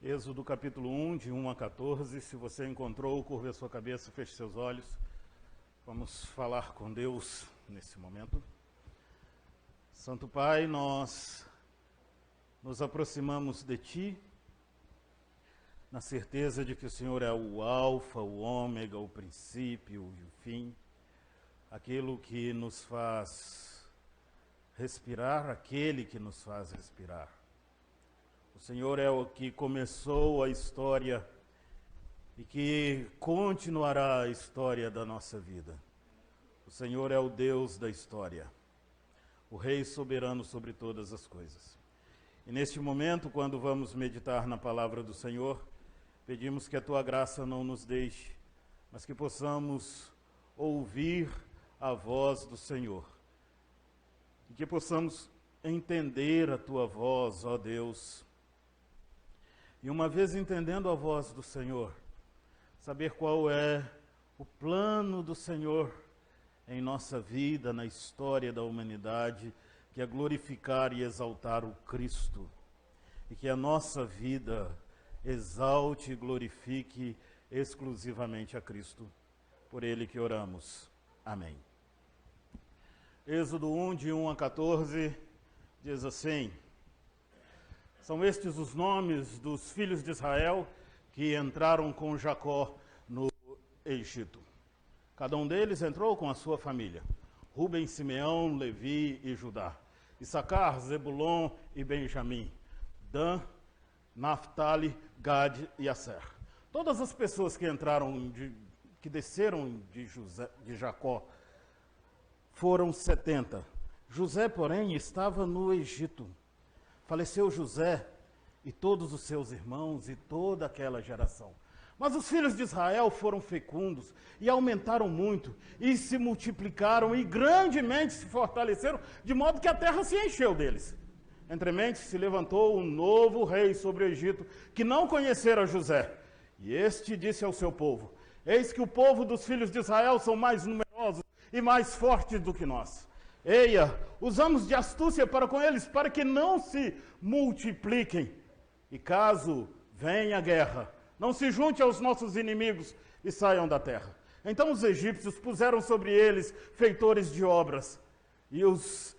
Êxodo capítulo 1, de 1 a 14. Se você encontrou, curva a sua cabeça, feche seus olhos. Vamos falar com Deus nesse momento. Santo Pai, nós nos aproximamos de Ti, na certeza de que o Senhor é o Alfa, o Ômega, o princípio e o fim, aquilo que nos faz respirar, aquele que nos faz respirar. O Senhor é o que começou a história e que continuará a história da nossa vida. O Senhor é o Deus da história, o Rei soberano sobre todas as coisas. E neste momento, quando vamos meditar na palavra do Senhor, pedimos que a Tua graça não nos deixe, mas que possamos ouvir a voz do Senhor. E que possamos entender a Tua voz, ó Deus. E uma vez entendendo a voz do Senhor, saber qual é o plano do Senhor em nossa vida, na história da humanidade, que é glorificar e exaltar o Cristo. E que a nossa vida exalte e glorifique exclusivamente a Cristo. Por Ele que oramos. Amém. Êxodo 1, de 1 a 14, diz assim: São estes os nomes dos filhos de Israel que entraram com Jacó no Egito. Cada um deles entrou com a sua família: Rúben, Simeão, Levi e Judá, Issacar, Zebulon e Benjamim, Dan, Naftali, Gad e Aser. Todas as pessoas que desceram de Jacó foram 70. José, porém, estava no Egito. Faleceu José e todos os seus irmãos e toda aquela geração. Mas os filhos de Israel foram fecundos e aumentaram muito, e se multiplicaram e grandemente se fortaleceram, de modo que a terra se encheu deles. Entremente se levantou um novo rei sobre o Egito, que não conhecera José. E este disse ao seu povo: Eis que o povo dos filhos de Israel são mais numerosos e mais fortes do que nós. Eia, usamos de astúcia para com eles, para que não se multipliquem. E caso venha a guerra, não se junte aos nossos inimigos e saiam da terra. Então os egípcios puseram sobre eles feitores de obras e os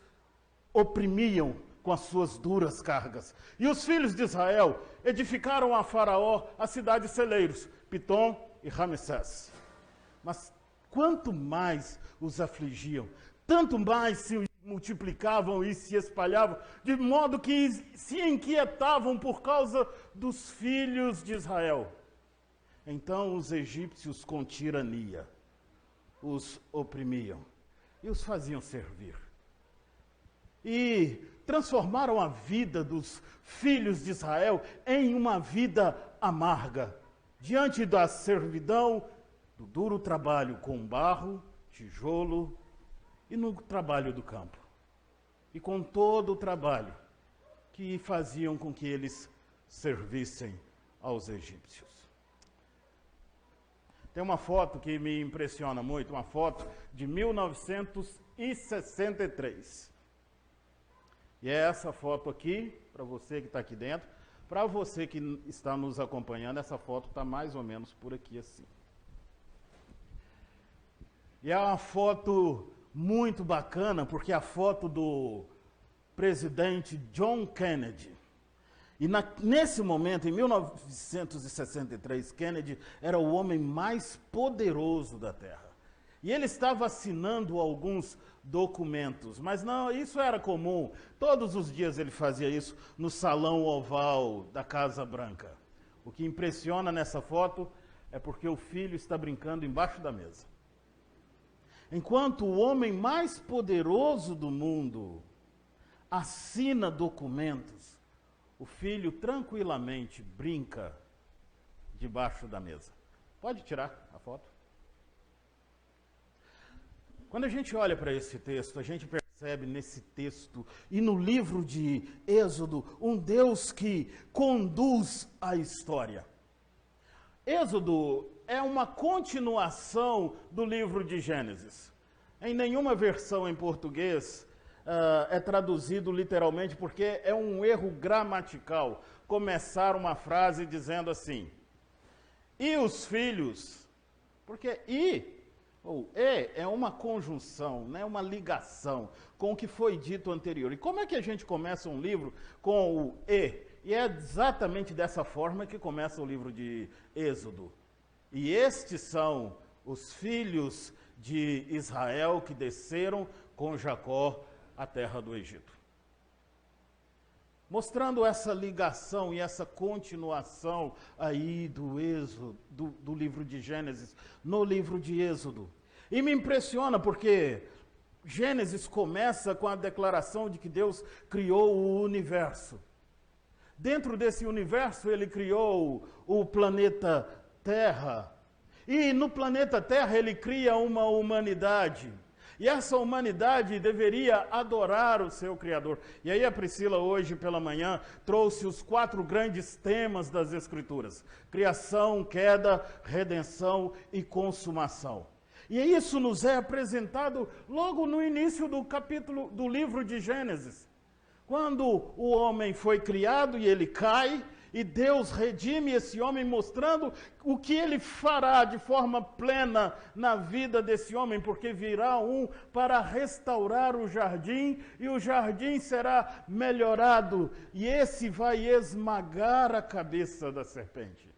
oprimiam com as suas duras cargas. E os filhos de Israel edificaram a Faraó as cidades celeiros, Pitom e Ramsés. Mas quanto mais os afligiam, tanto mais se multiplicavam e se espalhavam, de modo que se inquietavam por causa dos filhos de Israel. Então os egípcios, com tirania, os oprimiam e os faziam servir. E transformaram a vida dos filhos de Israel em uma vida amarga, diante da servidão, do duro trabalho com barro, tijolo e no trabalho do campo. E com todo o trabalho que faziam com que eles servissem aos egípcios. Tem uma foto que me impressiona muito, uma foto de 1963. E é essa foto aqui, para você que está aqui dentro. Para você que está nos acompanhando, essa foto está mais ou menos por aqui assim. E é uma foto muito bacana, porque é a foto do presidente John Kennedy. E nesse momento, em 1963, Kennedy era o homem mais poderoso da Terra. E ele estava assinando alguns documentos, mas não, isso era comum. Todos os dias ele fazia isso no salão oval da Casa Branca. O que impressiona nessa foto é porque o filho está brincando embaixo da mesa. Enquanto o homem mais poderoso do mundo assina documentos, o filho tranquilamente brinca debaixo da mesa. Pode tirar a foto? Quando a gente olha para esse texto, a gente percebe nesse texto e no livro de Êxodo um Deus que conduz a história. Êxodo é uma continuação do livro de Gênesis. Em nenhuma versão em português é traduzido literalmente porque é um erro gramatical começar uma frase dizendo assim, e os filhos, porque ou é uma conjunção, né, uma ligação com o que foi dito anterior. E como é que a gente começa um livro com o e? E é exatamente dessa forma que começa o livro de Êxodo. E estes são os filhos de Israel que desceram com Jacó à terra do Egito. Mostrando essa ligação e essa continuação aí do Êxodo, do livro de Gênesis, no livro de Êxodo. E me impressiona porque Gênesis começa com a declaração de que Deus criou o universo. Dentro desse universo ele criou o planeta Terra. E no planeta Terra ele cria uma humanidade. E essa humanidade deveria adorar o seu Criador. E aí a Priscila hoje pela manhã trouxe os 4 grandes temas das Escrituras. Criação, queda, redenção e consumação. E isso nos é apresentado logo no início do livro de Gênesis. Quando o homem foi criado e ele cai, e Deus redime esse homem mostrando o que ele fará de forma plena na vida desse homem, porque virá um para restaurar o jardim, e o jardim será melhorado, e esse vai esmagar a cabeça da serpente.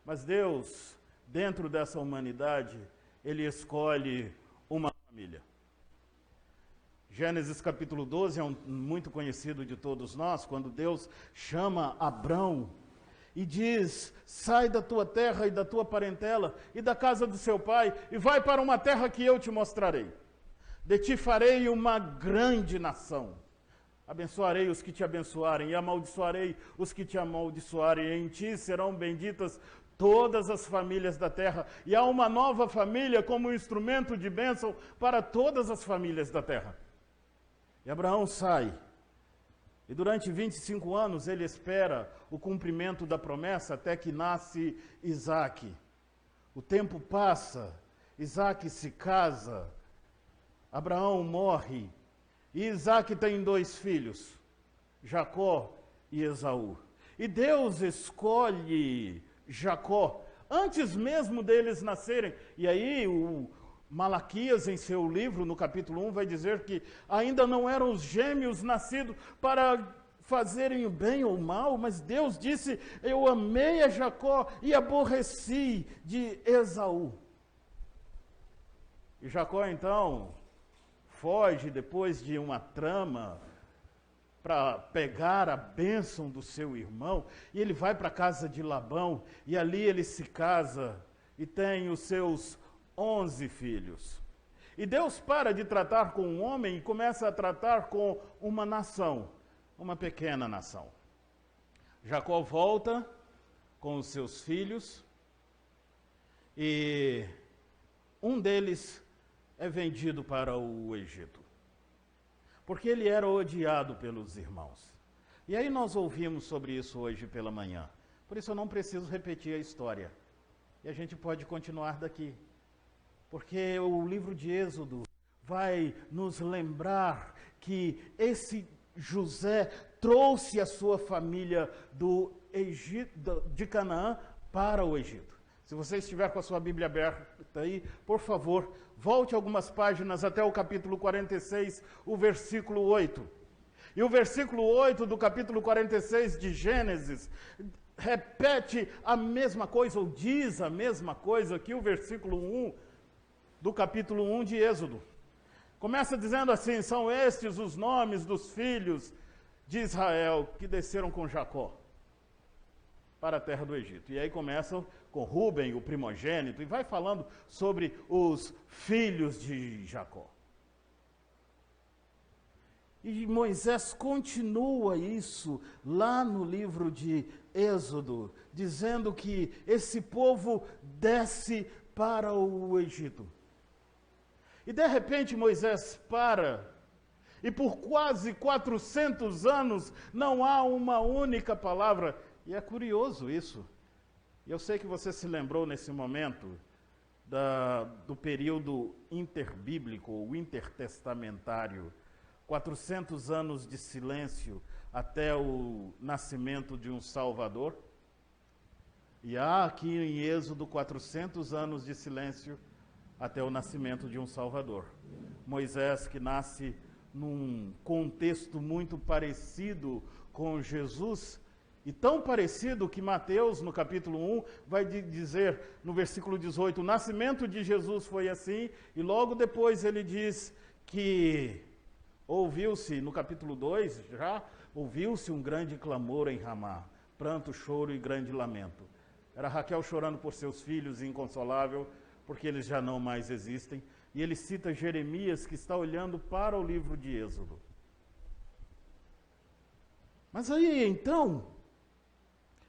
Mas Deus, dentro dessa humanidade, ele escolhe uma família. Gênesis capítulo 12 é muito conhecido de todos nós, quando Deus chama Abrão e diz, sai da tua terra e da tua parentela e da casa do seu pai e vai para uma terra que eu te mostrarei. De ti farei uma grande nação. Abençoarei os que te abençoarem e amaldiçoarei os que te amaldiçoarem. E em ti serão benditas todas as famílias da terra. E há uma nova família como instrumento de bênção para todas as famílias da terra. E Abraão sai, e durante 25 anos ele espera o cumprimento da promessa até que nasce Isaque. O tempo passa, Isaque se casa, Abraão morre, e Isaque tem 2 filhos, Jacó e Esaú. E Deus escolhe Jacó antes mesmo deles nascerem, e aí o Malaquias, em seu livro, no capítulo 1, vai dizer que ainda não eram os gêmeos nascidos para fazerem o bem ou o mal, mas Deus disse, eu amei a Jacó e aborreci de Esaú. E Jacó, então, foge depois de uma trama para pegar a bênção do seu irmão, e ele vai para a casa de Labão, e ali ele se casa e tem os seus 11 filhos. E Deus para de tratar com um homem e começa a tratar com uma nação, uma pequena nação. Jacó volta com os seus filhos e um deles é vendido para o Egito, porque ele era odiado pelos irmãos. E aí nós ouvimos sobre isso hoje pela manhã, por isso eu não preciso repetir a história. E a gente pode continuar daqui. Porque o livro de Êxodo vai nos lembrar que esse José trouxe a sua família do Egito, de Canaã para o Egito. Se você estiver com a sua Bíblia aberta aí, por favor, volte algumas páginas até o capítulo 46, o versículo 8. E o versículo 8 do capítulo 46 de Gênesis repete a mesma coisa, ou diz a mesma coisa que o versículo 1 do capítulo 1 de Êxodo. Começa dizendo assim, são estes os nomes dos filhos de Israel que desceram com Jacó para a terra do Egito. E aí começam com Rúben, o primogênito, e vai falando sobre os filhos de Jacó. E Moisés continua isso lá no livro de Êxodo, dizendo que esse povo desce para o Egito. E de repente Moisés para, e por quase 400 anos não há uma única palavra. E é curioso isso. E eu sei que você se lembrou nesse momento do período interbíblico ou intertestamentário, 400 anos de silêncio até o nascimento de um Salvador. E há aqui em Êxodo 400 anos de silêncio até o nascimento de um Salvador. Moisés, que nasce num contexto muito parecido com Jesus, e tão parecido que Mateus, no capítulo 1, vai dizer, no versículo 18, o nascimento de Jesus foi assim, e logo depois ele diz que ouviu-se, no capítulo 2 já, ouviu-se um grande clamor em Ramá, pranto, choro e grande lamento. Era Raquel chorando por seus filhos, inconsolável, porque eles já não mais existem. E ele cita Jeremias, que está olhando para o livro de Êxodo. Mas aí, então,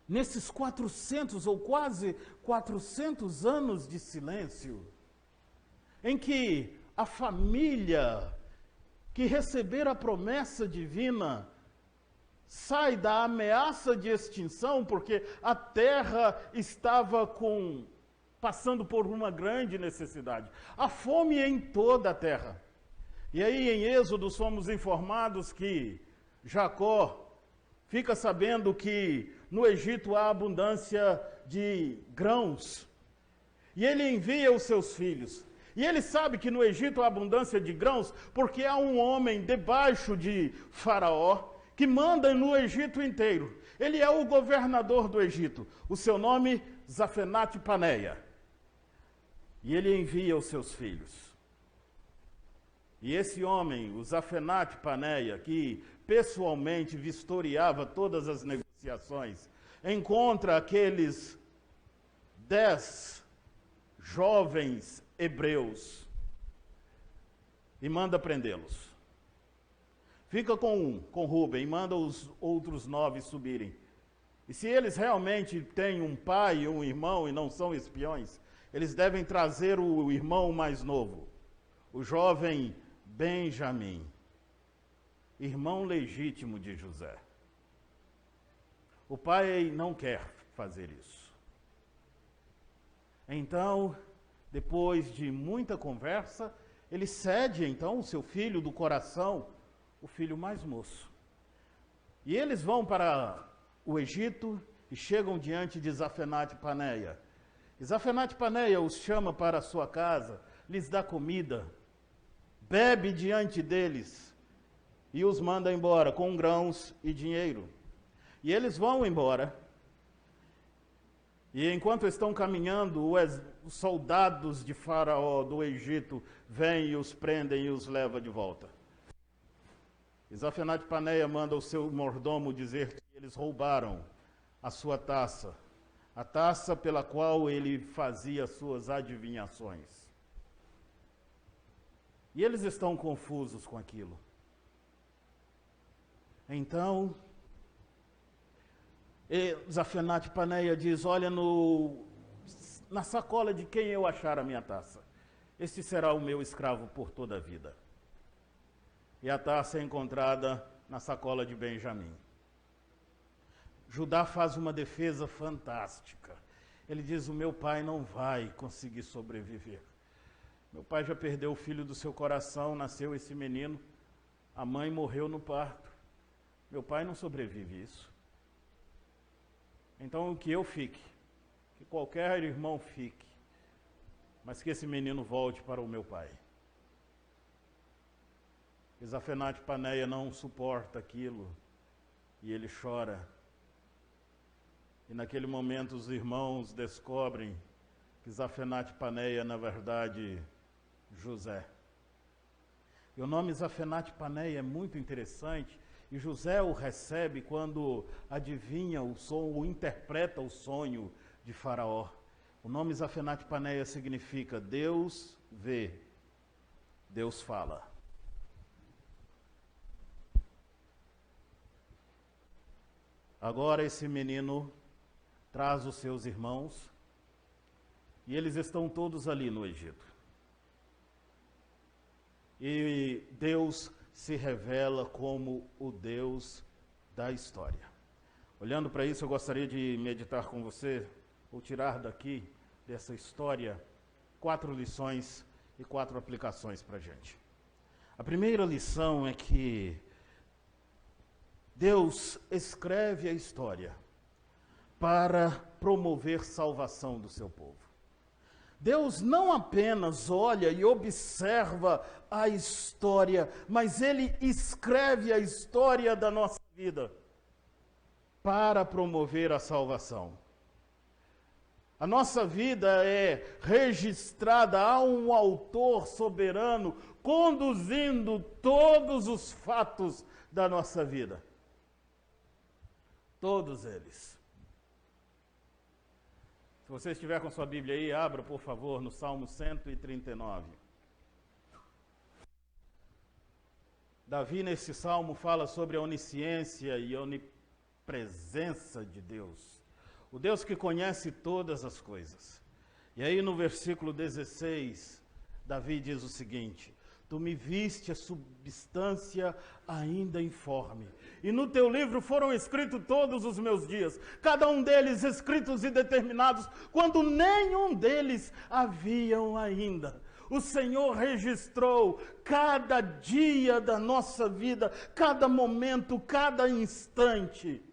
nesses 400 ou quase 400 anos de silêncio, em que a família que receber a promessa divina sai da ameaça de extinção, porque a terra estava passando por uma grande necessidade. A fome em toda a terra. E aí em Êxodo somos informados que Jacó fica sabendo que no Egito há abundância de grãos. E ele envia os seus filhos. E ele sabe que no Egito há abundância de grãos, porque há um homem debaixo de Faraó que manda no Egito inteiro. Ele é o governador do Egito. O seu nome, Zafenate-Paneia. E ele envia os seus filhos. E esse homem, o Zafenate-Paneia, que pessoalmente vistoriava todas as negociações, encontra aqueles 10 jovens hebreus e manda prendê-los. Fica com Rúben e manda os outros 9 subirem. E se eles realmente têm um pai e um irmão e não são espiões, eles devem trazer o irmão mais novo, o jovem Benjamim, irmão legítimo de José. O pai não quer fazer isso. Então, depois de muita conversa, ele cede então o seu filho do coração, o filho mais moço. E eles vão para o Egito e chegam diante de Zafenate-Paneia. E Zafenate-Paneia os chama para a sua casa, lhes dá comida, bebe diante deles e os manda embora com grãos e dinheiro. E eles vão embora. E enquanto estão caminhando, os soldados de Faraó do Egito vêm e os prendem e os levam de volta. E Zafenate-Paneia manda o seu mordomo dizer que eles roubaram a sua taça, a taça pela qual ele fazia suas adivinhações. E eles estão confusos com aquilo. Então, Zafenate-Paneia diz, olha, na sacola de quem eu achar a minha taça, este será o meu escravo por toda a vida. E a taça é encontrada na sacola de Benjamim. Judá faz uma defesa fantástica. Ele diz, o meu pai não vai conseguir sobreviver. Meu pai já perdeu o filho do seu coração, nasceu esse menino, a mãe morreu no parto. Meu pai não sobrevive isso. Então que eu fique, que qualquer irmão fique, mas que esse menino volte para o meu pai. Zafenate-Paneia não suporta aquilo e ele chora. E naquele momento os irmãos descobrem que Zafenate-Paneia, na verdade, José. E o nome Zafenate-Paneia é muito interessante, e José o recebe quando adivinha o sonho, ou interpreta o sonho de Faraó. O nome Zafenate-Paneia significa Deus vê, Deus fala. Agora esse menino traz os seus irmãos, e eles estão todos ali no Egito. E Deus se revela como o Deus da história. Olhando para isso, eu gostaria de meditar com você, ou tirar daqui, dessa história, 4 lições e 4 aplicações para a gente. A primeira lição é que Deus escreve a história para promover salvação do seu povo. Deus não apenas olha e observa a história, mas Ele escreve a história da nossa vida para promover a salvação. A nossa vida é registrada a um autor soberano, conduzindo todos os fatos da nossa vida. Todos eles. Se você estiver com sua Bíblia aí, abra, por favor, no Salmo 139. Davi, nesse salmo, fala sobre a onisciência e a onipresença de Deus. O Deus que conhece todas as coisas. E aí no versículo 16, Davi diz o seguinte: Tu me viste a substância ainda informe, e no teu livro foram escritos todos os meus dias, cada um deles escritos e determinados, quando nenhum deles haviam ainda. O Senhor registrou cada dia da nossa vida, cada momento, cada instante.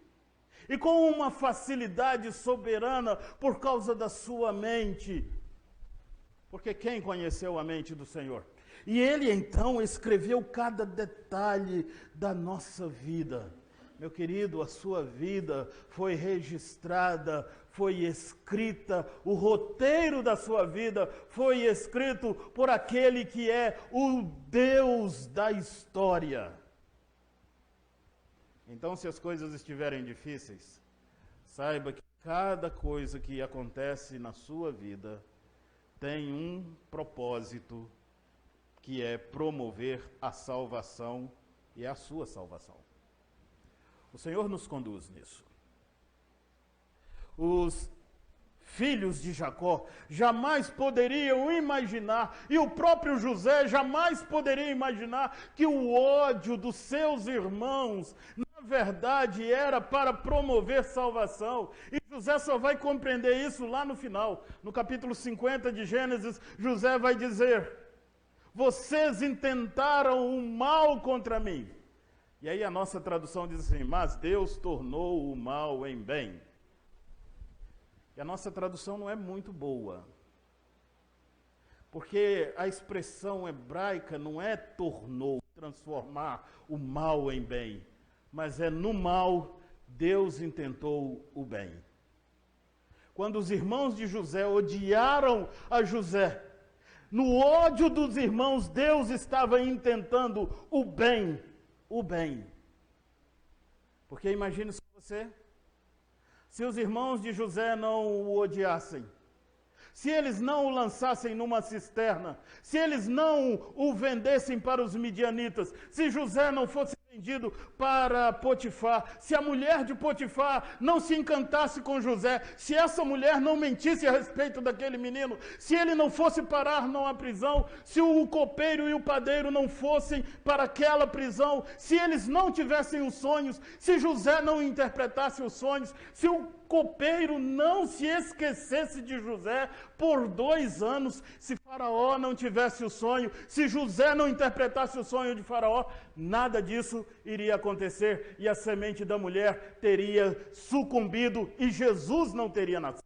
E com uma facilidade soberana por causa da sua mente. Porque quem conheceu a mente do Senhor? E Ele então escreveu cada detalhe da nossa vida. Meu querido, a sua vida foi registrada, foi escrita, o roteiro da sua vida foi escrito por aquele que é o Deus da história. Então, se as coisas estiverem difíceis, saiba que cada coisa que acontece na sua vida tem um propósito, que é promover a salvação e a sua salvação. O Senhor nos conduz nisso. Os filhos de Jacó jamais poderiam imaginar, e o próprio José jamais poderia imaginar, que o ódio dos seus irmãos, na verdade, era para promover salvação. E José só vai compreender isso lá no final. No capítulo 50 de Gênesis, José vai dizer: Vocês intentaram o mal contra mim. E aí a nossa tradução diz assim: Mas Deus tornou o mal em bem. E a nossa tradução não é muito boa. Porque a expressão hebraica não é tornou, transformar o mal em bem. Mas é no mal, Deus intentou o bem. Quando os irmãos de José odiaram a José, no ódio dos irmãos, Deus estava intentando o bem. O bem. Porque imagine só você, se os irmãos de José não o odiassem, se eles não o lançassem numa cisterna, se eles não o vendessem para os midianitas, se José não fosse vendido para Potifar, se a mulher de Potifar não se encantasse com José, se essa mulher não mentisse a respeito daquele menino, se ele não fosse parar numa prisão, se o copeiro e o padeiro não fossem para aquela prisão, se eles não tivessem os sonhos, se José não interpretasse os sonhos, se o copeiro não se esquecesse de José por 2 anos, se Faraó não tivesse o sonho, se José não interpretasse o sonho de Faraó, nada disso iria acontecer e a semente da mulher teria sucumbido e Jesus não teria nascido.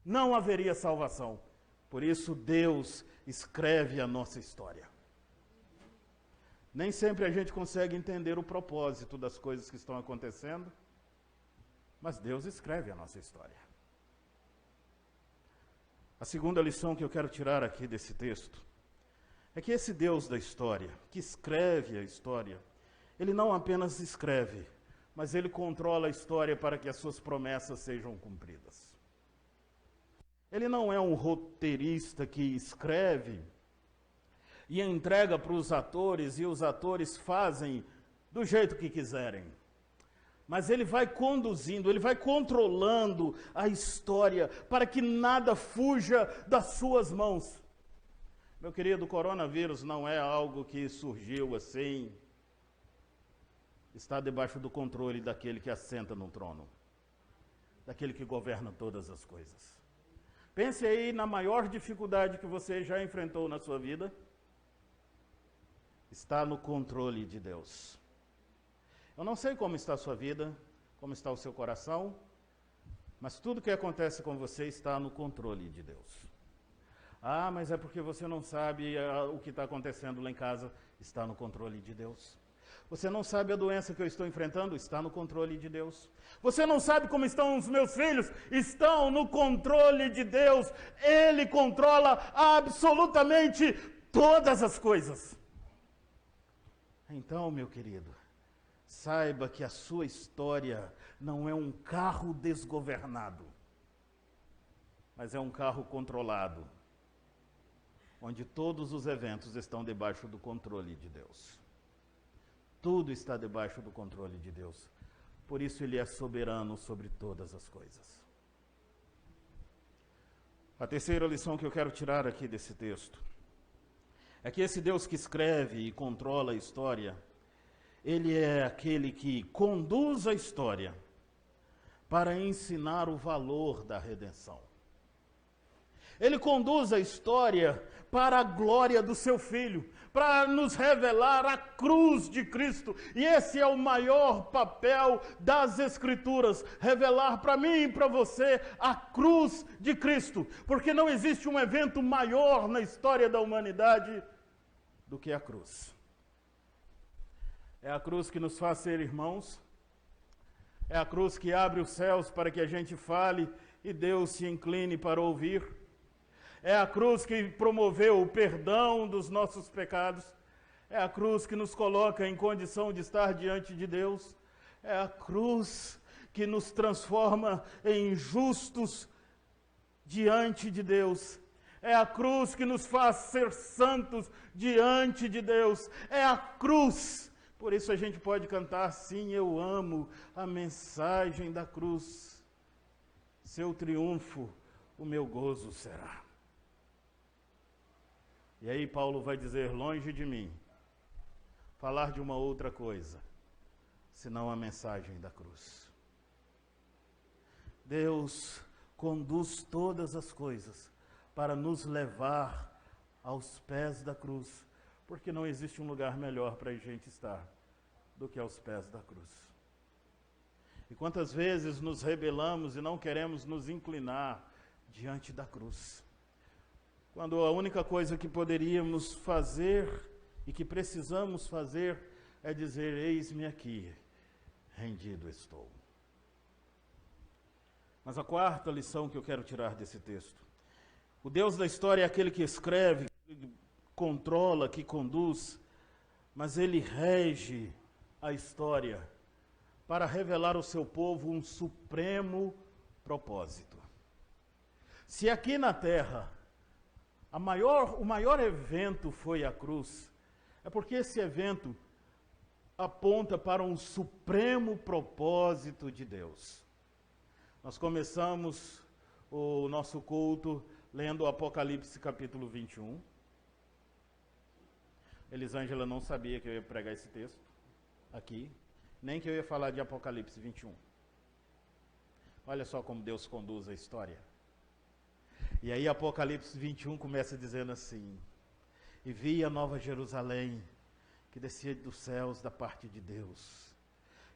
Não haveria salvação. Por isso Deus escreve a nossa história. Nem sempre a gente consegue entender o propósito das coisas que estão acontecendo, mas Deus escreve a nossa história. A segunda lição que eu quero tirar aqui desse texto é que esse Deus da história, que escreve a história, Ele não apenas escreve, mas Ele controla a história para que as suas promessas sejam cumpridas. Ele não é um roteirista que escreve e entrega para os atores e os atores fazem do jeito que quiserem. Mas Ele vai conduzindo, Ele vai controlando a história para que nada fuja das suas mãos. Meu querido, o coronavírus não é algo que surgiu assim, está debaixo do controle daquele que assenta no trono, daquele que governa todas as coisas. Pense aí na maior dificuldade que você já enfrentou na sua vida. Está no controle de Deus. Eu não sei como está a sua vida, como está o seu coração, mas tudo que acontece com você está no controle de Deus. Ah, mas é porque você não sabe o que está acontecendo lá em casa. Está no controle de Deus. Você não sabe a doença que eu estou enfrentando? Está no controle de Deus. Você não sabe como estão os meus filhos? Estão no controle de Deus. Ele controla absolutamente todas as coisas. Então, meu querido, saiba que a sua história não é um carro desgovernado, mas é um carro controlado, onde todos os eventos estão debaixo do controle de Deus. Tudo está debaixo do controle de Deus. Por isso Ele é soberano sobre todas as coisas. A terceira lição que eu quero tirar aqui desse texto é que esse Deus que escreve e controla a história, Ele é aquele que conduz a história para ensinar o valor da redenção. Ele conduz a história para a glória do seu Filho, para nos revelar a cruz de Cristo. E esse é o maior papel das Escrituras, revelar para mim e para você a cruz de Cristo. Porque não existe um evento maior na história da humanidade do que a cruz. É a cruz que nos faz ser irmãos, é a cruz que abre os céus para que a gente fale e Deus se incline para ouvir. É a cruz que promoveu o perdão dos nossos pecados. É a cruz que nos coloca em condição de estar diante de Deus. É a cruz que nos transforma em justos diante de Deus. É a cruz que nos faz ser santos diante de Deus. É a cruz. Por isso a gente pode cantar, sim, eu amo a mensagem da cruz. Seu triunfo, o meu gozo será. E aí Paulo vai dizer, longe de mim, falar de uma outra coisa, senão a mensagem da cruz. Deus conduz todas as coisas para nos levar aos pés da cruz, porque não existe um lugar melhor para a gente estar do que aos pés da cruz. E quantas vezes nos rebelamos e não queremos nos inclinar diante da cruz, quando a única coisa que poderíamos fazer e que precisamos fazer é dizer, eis-me aqui, rendido estou. Mas a quarta lição que eu quero tirar desse texto, o Deus da história é aquele que escreve, que controla, que conduz, mas Ele rege a história para revelar ao seu povo um supremo propósito. Se aqui na terra o maior evento foi a cruz, é porque esse evento aponta para um supremo propósito de Deus. Nós começamos o nosso culto lendo o Apocalipse capítulo 21. Elisângela não sabia que eu ia pregar esse texto aqui, nem que eu ia falar de Apocalipse 21. Olha só como Deus conduz a história. E aí Apocalipse 21 começa dizendo assim, e vi a nova Jerusalém, que descia dos céus da parte de Deus.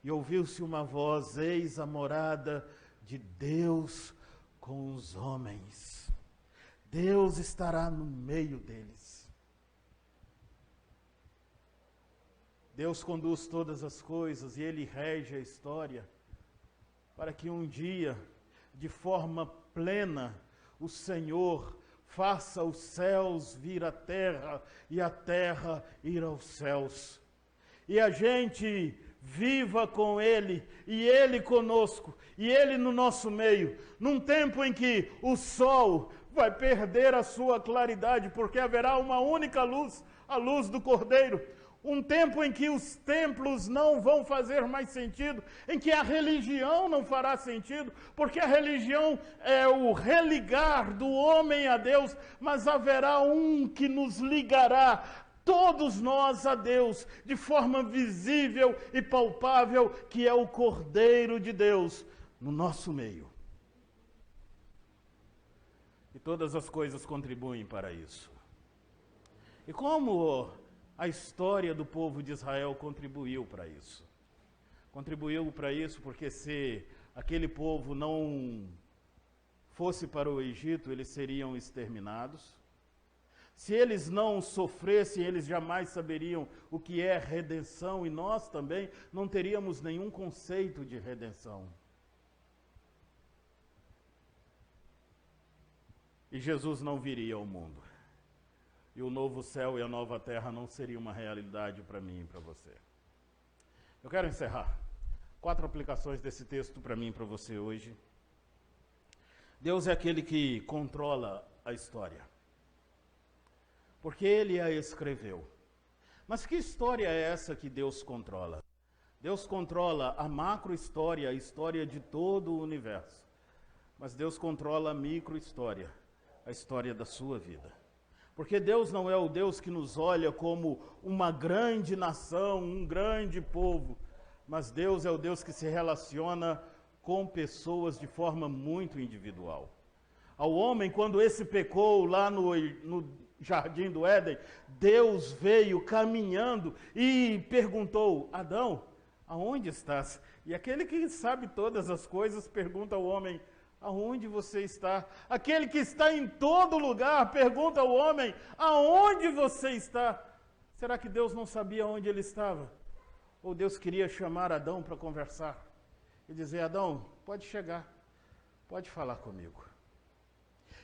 E ouviu-se uma voz, eis a morada de Deus com os homens. Deus estará no meio deles. Deus conduz todas as coisas e Ele rege a história para que um dia, de forma plena, o Senhor faça os céus vir à terra e a terra ir aos céus. E a gente viva com Ele, e Ele conosco, e Ele no nosso meio, num tempo em que o sol vai perder a sua claridade, porque haverá uma única luz, a luz do Cordeiro. Um tempo em que os templos não vão fazer mais sentido, em que a religião não fará sentido, porque a religião é o religar do homem a Deus, mas haverá um que nos ligará, todos nós a Deus, de forma visível e palpável, que é o Cordeiro de Deus no nosso meio. E todas as coisas contribuem para isso. E como a história do povo de Israel contribuiu para isso? Contribuiu para isso porque se aquele povo não fosse para o Egito, eles seriam exterminados. Se eles não sofressem, eles jamais saberiam o que é redenção, e nós também não teríamos nenhum conceito de redenção. E Jesus não viria ao mundo. E o novo céu e a nova terra não seria uma realidade para mim e para você. Eu quero encerrar. 4 aplicações desse texto para mim e para você hoje. Deus é aquele que controla a história, porque Ele a escreveu. Mas que história é essa que Deus controla? Deus controla a macro-história, a história de todo o universo. Mas Deus controla a micro-história, a história da sua vida. Porque Deus não é o Deus que nos olha como uma grande nação, um grande povo, mas Deus é o Deus que se relaciona com pessoas de forma muito individual. Ao homem, quando esse pecou lá no Jardim do Éden, Deus veio caminhando e perguntou: Adão, aonde estás? E aquele que sabe todas as coisas pergunta ao homem: aonde você está? Aquele que está em todo lugar pergunta ao homem: aonde você está? Será que Deus não sabia onde ele estava? Ou Deus queria chamar Adão para conversar e dizer: Adão, pode chegar, pode falar comigo.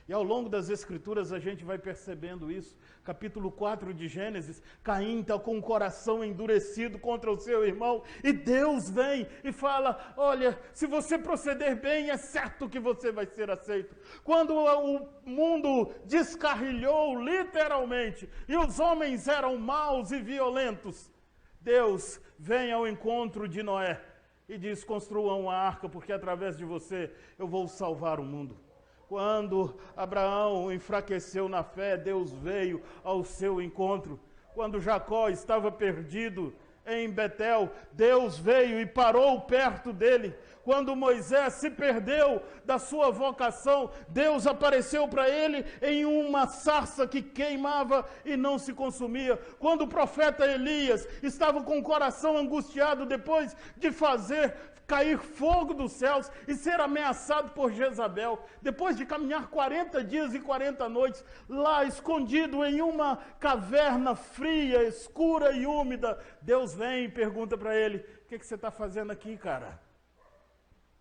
E ao longo das Escrituras a gente vai percebendo isso. Capítulo 4 de Gênesis, Caim está com o coração endurecido contra o seu irmão, e Deus vem e fala: olha, se você proceder bem, é certo que você vai ser aceito. Quando o mundo descarrilhou literalmente, e os homens eram maus e violentos, Deus vem ao encontro de Noé e diz: construam uma arca, porque através de você eu vou salvar o mundo. Quando Abraão enfraqueceu na fé, Deus veio ao seu encontro. Quando Jacó estava perdido em Betel, Deus veio e parou perto dele. Quando Moisés se perdeu da sua vocação, Deus apareceu para ele em uma sarça que queimava e não se consumia. Quando o profeta Elias estava com o coração angustiado depois de fazer cair fogo dos céus e ser ameaçado por Jezabel, depois de caminhar 40 dias e 40 noites, lá escondido em uma caverna fria, escura e úmida, Deus vem e pergunta para ele: o que você está fazendo aqui, cara?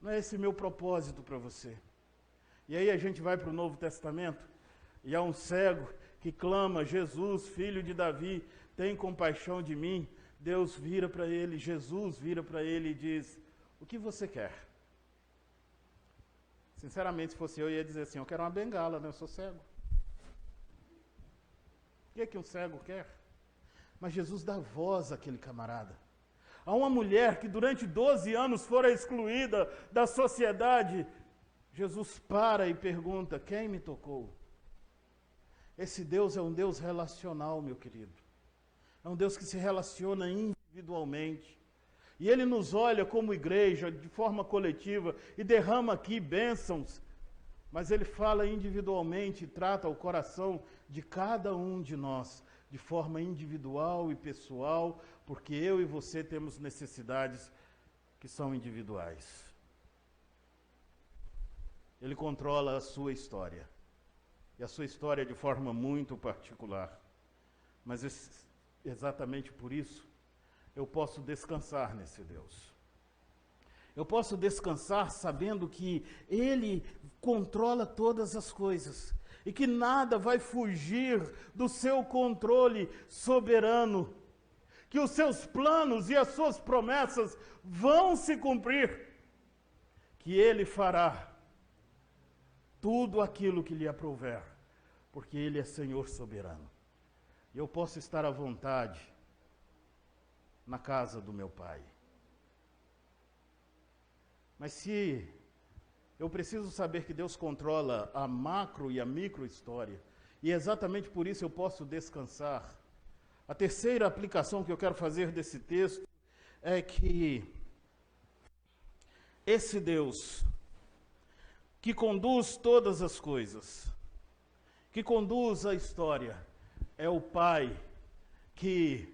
Não é esse meu propósito para você? E aí a gente vai para o Novo Testamento, e há um cego que clama: Jesus, filho de Davi, tem compaixão de mim. Deus vira para ele, Jesus vira para ele e diz: o que você quer? Sinceramente, se fosse eu ia dizer assim: eu quero uma bengala, né? Eu sou cego. O que um cego quer? Mas Jesus dá voz àquele camarada. Há uma mulher que durante 12 anos fora excluída da sociedade. Jesus para e pergunta: quem me tocou? Esse Deus é um Deus relacional, meu querido. É um Deus que se relaciona individualmente. E Ele nos olha como igreja, de forma coletiva, e derrama aqui bênçãos. Mas Ele fala individualmente e trata o coração de cada um de nós, de forma individual e pessoal, porque eu e você temos necessidades que são individuais. Ele controla a sua história. E a sua história de forma muito particular. Mas exatamente por isso, eu posso descansar nesse Deus. Eu posso descansar sabendo que Ele controla todas as coisas e que nada vai fugir do seu controle soberano, que os seus planos e as suas promessas vão se cumprir, que Ele fará tudo aquilo que lhe aprouver, porque Ele é Senhor soberano. E eu posso estar à vontade na casa do meu Pai. Mas se eu preciso saber que Deus controla a macro e a micro história, e exatamente por isso eu posso descansar, a terceira aplicação que eu quero fazer desse texto é que esse Deus que conduz todas as coisas, que conduz a história é o pai que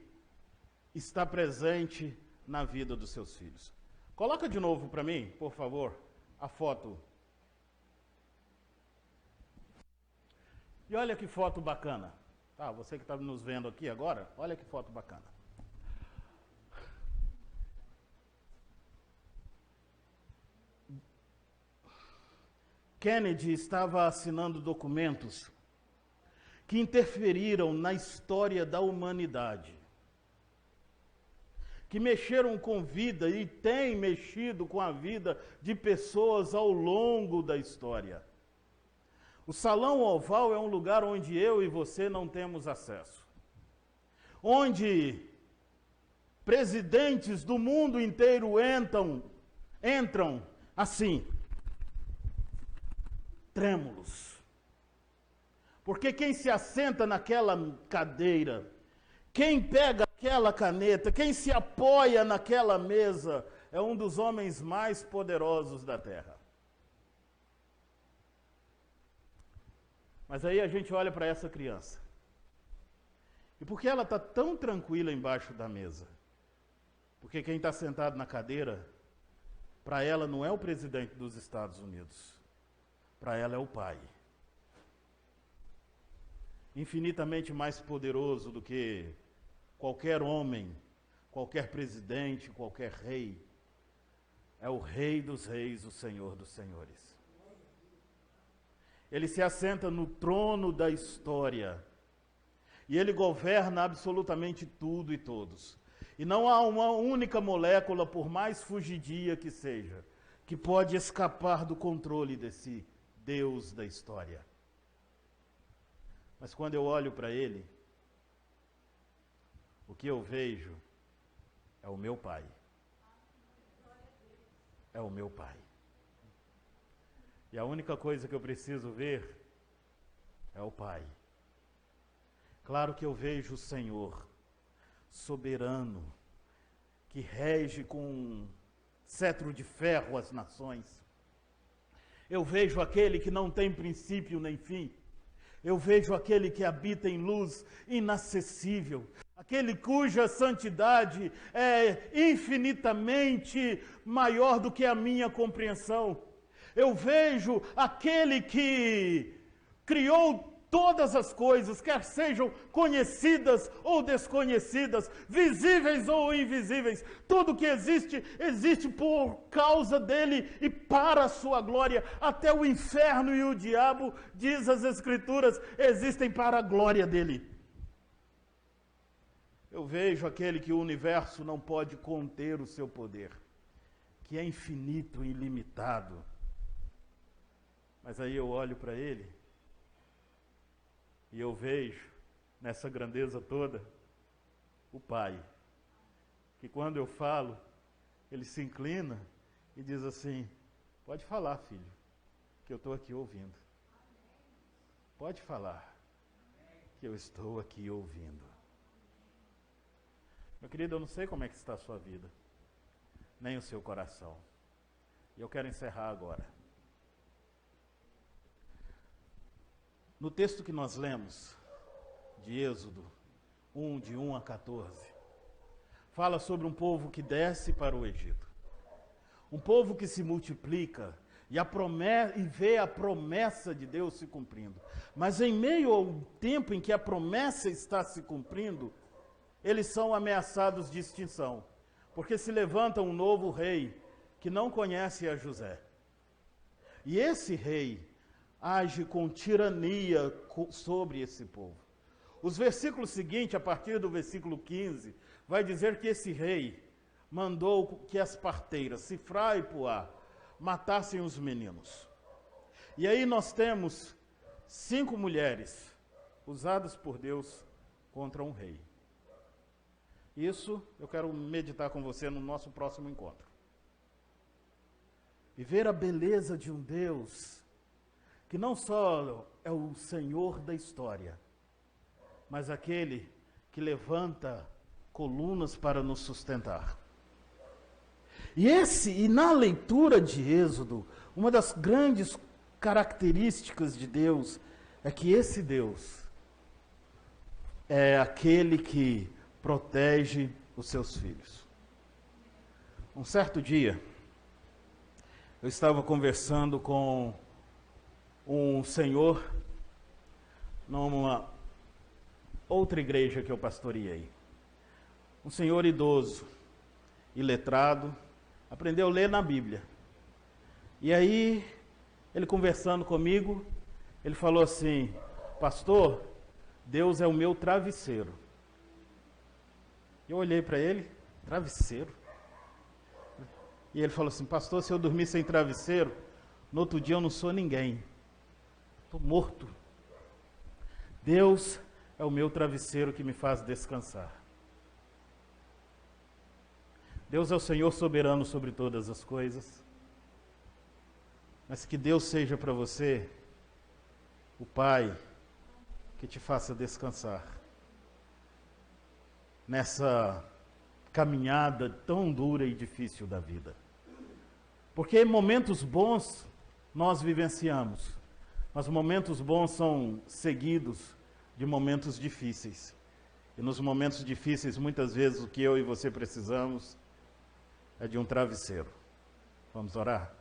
está presente na vida dos seus filhos. Coloca de novo para mim, por favor, a foto. E olha que foto bacana. Tá, você que está nos vendo aqui agora, olha que foto bacana. Kennedy estava assinando documentos que interferiram na história da humanidade, que mexeram com vida e têm mexido com a vida de pessoas ao longo da história. O Salão Oval é um lugar onde eu e você não temos acesso, onde presidentes do mundo inteiro entram assim, trêmulos. Porque quem se assenta naquela cadeira, quem pega aquela caneta, quem se apoia naquela mesa, é um dos homens mais poderosos da terra. Mas aí a gente olha para essa criança. E por que ela está tão tranquila embaixo da mesa? Porque quem está sentado na cadeira, para ela não é o presidente dos Estados Unidos. Para ela é o pai. Infinitamente mais poderoso do que qualquer homem, qualquer presidente, qualquer rei. É o Rei dos Reis, o Senhor dos Senhores. Ele se assenta no trono da história. E ele governa absolutamente tudo e todos. E não há uma única molécula, por mais fugidia que seja, que pode escapar do controle desse Deus da história. Mas quando eu olho para ele, o que eu vejo é o meu pai. É o meu pai. E a única coisa que eu preciso ver é o pai. Claro que eu vejo o Senhor soberano, que rege com um cetro de ferro as nações. Eu vejo aquele que não tem princípio nem fim. Eu vejo aquele que habita em luz inacessível, aquele cuja santidade é infinitamente maior do que a minha compreensão. Eu vejo aquele que criou todas as coisas, quer sejam conhecidas ou desconhecidas, visíveis ou invisíveis. Tudo que existe, existe por causa dele e para a sua glória. Até o inferno e o diabo, diz as Escrituras, existem para a glória dele. Eu vejo aquele que o universo não pode conter o seu poder, que é infinito e ilimitado. Mas aí eu olho para ele e eu vejo, nessa grandeza toda, o Pai, que quando eu falo, ele se inclina e diz assim: pode falar, filho, que eu estou aqui ouvindo. Pode falar, que eu estou aqui ouvindo. Meu querido, eu não sei como é que está a sua vida, nem o seu coração. E eu quero encerrar agora. No texto que nós lemos, de Êxodo 1, de 1 a 14, fala sobre um povo que desce para o Egito. Um povo que se multiplica e vê a promessa de Deus se cumprindo. Mas em meio ao tempo em que a promessa está se cumprindo, eles são ameaçados de extinção, porque se levanta um novo rei que não conhece a José. E esse rei age com tirania sobre esse povo. Os versículos seguintes, a partir do versículo 15, vai dizer que esse rei mandou que as parteiras, Sifrá e Puá, matassem os meninos. E aí nós temos 5 mulheres usadas por Deus contra um rei. Isso eu quero meditar com você no nosso próximo encontro. E ver a beleza de um Deus que não só é o Senhor da história, mas aquele que levanta colunas para nos sustentar. E na leitura de Êxodo, uma das grandes características de Deus é que esse Deus é aquele que protege os seus filhos. Um certo dia, eu estava conversando com um senhor numa outra igreja que eu pastoreei. Um senhor idoso, iletrado, aprendeu a ler na Bíblia. E aí, ele conversando comigo, ele falou assim: pastor, Deus é o meu travesseiro. Eu olhei para ele: travesseiro? E ele falou assim: pastor, se eu dormir sem travesseiro, no outro dia eu não sou ninguém. Estou morto. Deus é o meu travesseiro que me faz descansar. Deus é o Senhor soberano sobre todas as coisas. Mas que Deus seja para você o Pai que te faça descansar nessa caminhada tão dura e difícil da vida. Porque momentos bons nós vivenciamos, mas momentos bons são seguidos de momentos difíceis. E nos momentos difíceis, muitas vezes, o que eu e você precisamos é de um travesseiro. Vamos orar?